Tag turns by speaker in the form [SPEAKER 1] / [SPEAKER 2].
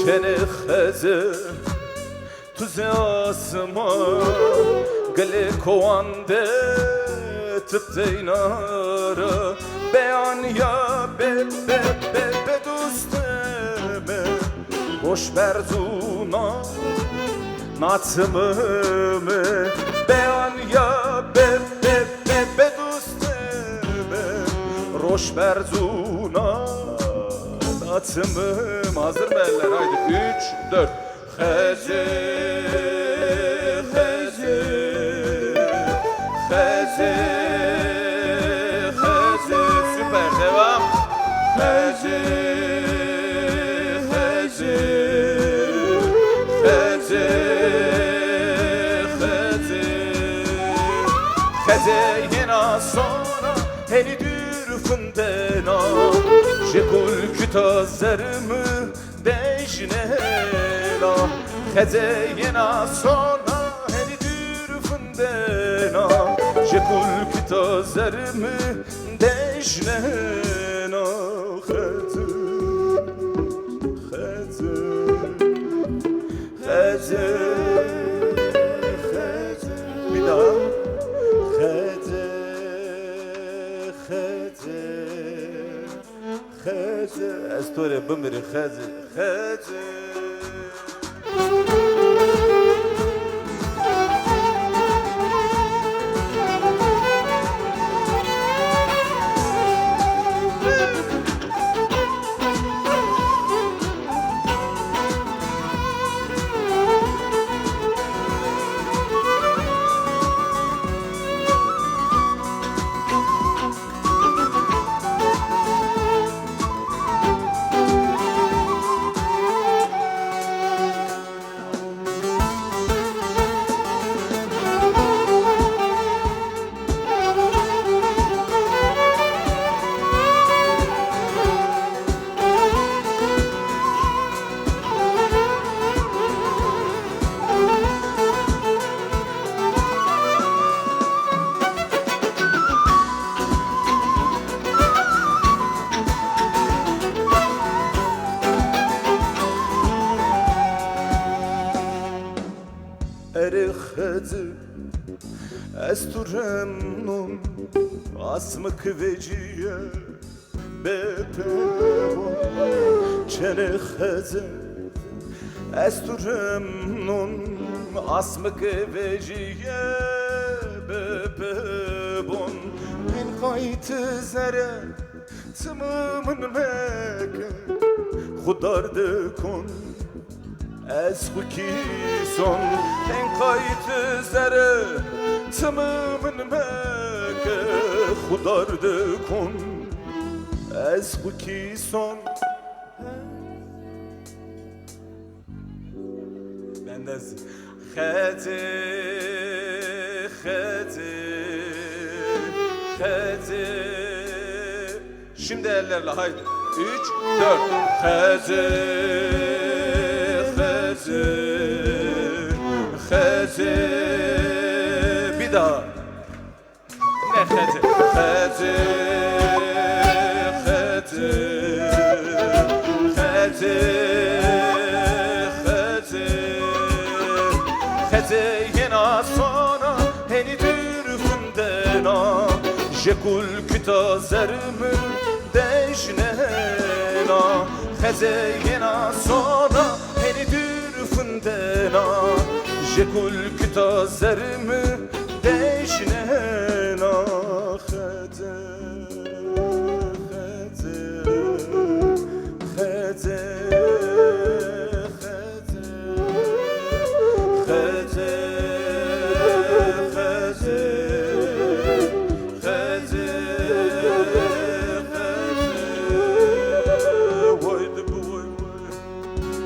[SPEAKER 1] چنه خزه توز آسمان گل کوانده تبتینارا بیان یا به دوستمه boş berzuna natımımı beyan ya be dosteme roş berzuna natımım hazır mı eller haydi 3 4 heze heze heze heze süper devam heze Khazeyna sonra heni dürfündena Jekul kütazlarımı değişnela Khazeyna sonra heni dürfündena Jekul kütazlarımı değişnela Bir daha استوره بمری خزه Erixedzi esturem nun asmık veciye bepevo çenexedzi esturem nun asmık veciye bepevon min kayıt zere tımımın meke xudardı kon از خوکی سون این قایت زره تمامن مگه خودارد کن از خوکی سون بندز خطه şimdi ellerle haydi 3 4 خطه Kheze bir daha ne kheze kheze kheze kheze kheze kheze yena sonra heni dürfündena jekul kütazerimi değişnena kheze yena sonra heni dürfündena Jekul kütazlarımı değişnena Kheze